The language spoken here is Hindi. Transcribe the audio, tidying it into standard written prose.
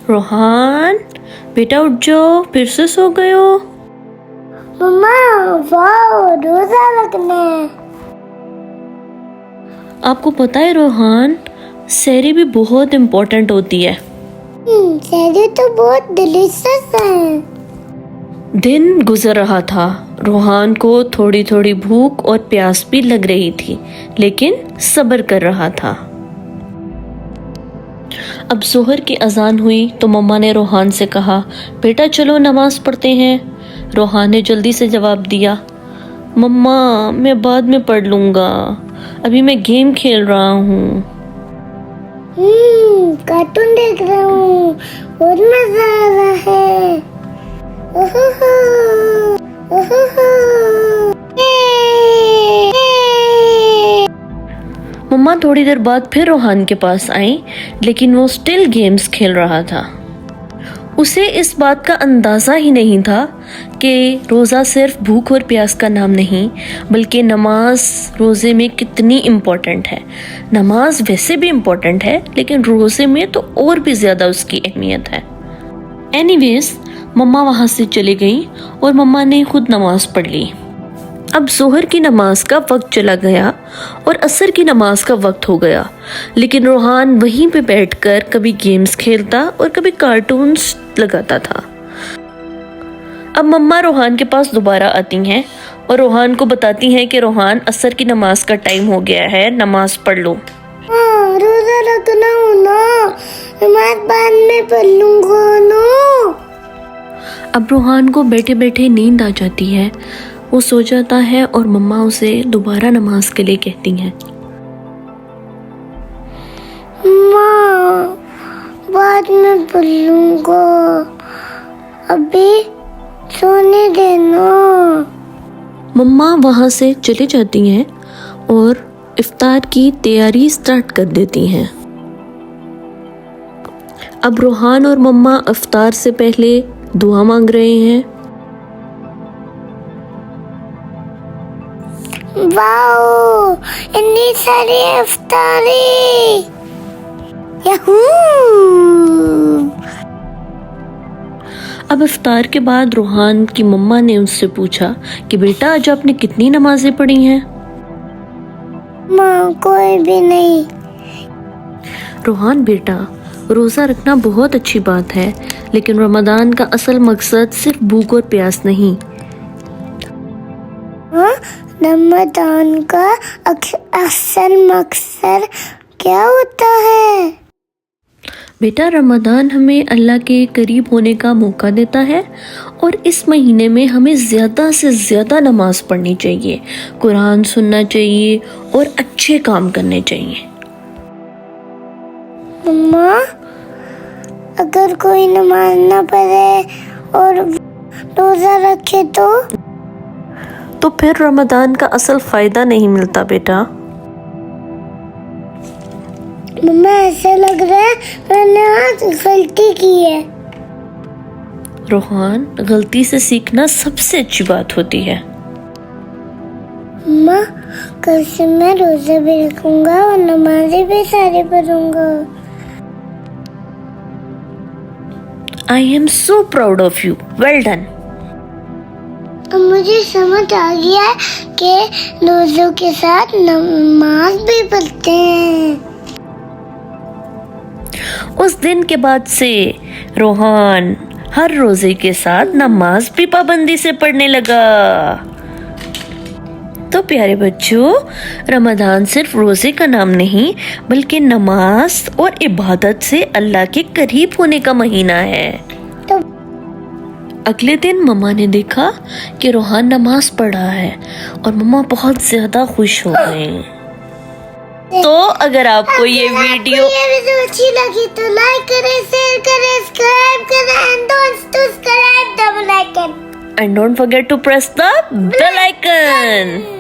रोहान बेटा उठ जाओ, फिर से सो गए हो। मम्मा वाह रोजा रखना है। आपको पता है रोहान, सहरी भी बहुत इम्पोर्टेंट होती है। सहरी तो बहुत डिलीशियस है। दिन गुजर रहा था। रोहान को थोड़ी थोड़ी भूख और प्यास भी लग रही थी, लेकिन सब्र कर रहा था। अब जोहर की अजान हुई तो मम्मा ने रोहान से कहा, बेटा चलो नमाज पढ़ते हैं। रोहान ने जल्दी से जवाब दिया, मम्मा मैं बाद में पढ़ लूंगा, अभी मैं गेम खेल रहा हूँ। कार्टून देख रहा हूँ, बहुत मजा आ रहा है। मम्मा थोड़ी देर बाद फिर रोहान के पास आई, लेकिन वो स्टिल गेम्स खेल रहा था। उसे इस बात का अंदाजा ही नहीं था कि रोज़ा सिर्फ भूख और प्यास का नाम नहीं, बल्कि नमाज रोज़े में कितनी इम्पोर्टेंट है। नमाज वैसे भी इम्पोर्टेंट है, लेकिन रोज़े में तो और भी ज़्यादा उसकी अहमियत है। एनीवेज मम्मा वहाँ से चली गई और मम्मा ने खुद नमाज पढ़ ली। अब जोहर की नमाज का वक्त चला गया और असर की नमाज का वक्त हो गया, लेकिन रोहान वहीं पे बैठकर कभी गेम्स खेलता और कभी कार्टून्स लगाता था। अब मम्मा रोहान के पास दोबारा आती हैं और रोहान को बताती हैं कि रोहान असर की नमाज का टाइम हो गया है, नमाज पढ़ लो। रोजा रखना हो ना, नमाज बाद में पढ़ लूंगा ना। अब रोहान को बैठे बैठे नींद आ जाती है। वो सो जाता है और मम्मा उसे दोबारा नमाज के लिए कहती हैं, माँ बाद में पढ़ लूंगा, अभी सोने देना। मम्मा वहाँ से चली जाती हैं और इफ्तार की तैयारी स्टार्ट कर देती हैं। अब रोहान और मम्मा इफ्तार से पहले दुआ मांग रहे हैं। वाओ इतनी सारी इफ्तारी, याहू। अब इफ्तार के बाद रोहान की मम्मा ने उससे पूछा कि बेटा आज आपने कितनी नमाजें पढ़ी हैं? माँ कोई भी नहीं। रोहान बेटा, रोज़ा रखना बहुत अच्छी बात है, लेकिन रमज़ान का असल मकसद सिर्फ भूख और प्यास नहीं। रमज़ान का असल मकसद क्या होता है? बेटा रमज़ान हमें अल्लाह के करीब होने का मौका देता है और इस महीने में हमें ज़्यादा से ज़्यादा नमाज पढ़नी चाहिए, कुरान सुनना चाहिए और अच्छे काम करने चाहिए। मम्मा अगर कोई नमाज ना पढ़े और रोजा रखे तो फिर रमज़ान का असल फ़ायदा नहीं मिलता बेटा। मम्मा ऐसा लग रहा है मैंने आज गलती की है। रोहान गलती से सीखना सबसे अच्छी बात होती है। मम्मा कल से मैं रोजा भी रखूंगा और नमाजें भी सारी पढ़ूंगा। I am so proud of you. Well done. अब मुझे समझ आ गया कि रोजों के साथ नमाज भी पढ़ते हैं। उस दिन के बाद से रोहान हर रोजे के साथ नमाज भी पाबंदी से पढ़ने लगा। तो प्यारे बच्चों, रमज़ान सिर्फ रोजे का नाम नहीं, बल्कि नमाज और इबादत से अल्लाह के करीब होने का महीना है। तो अगले दिन मम्मा ने देखा कि रोहान नमाज पढ़ रहा है और मम्मा बहुत ज्यादा खुश हो गई। तो अगर आपको ये वीडियो अच्छी लगी तो लाइक करें, शेयर करें, सब्सक्राइब करें and don't forget to press the bell icon.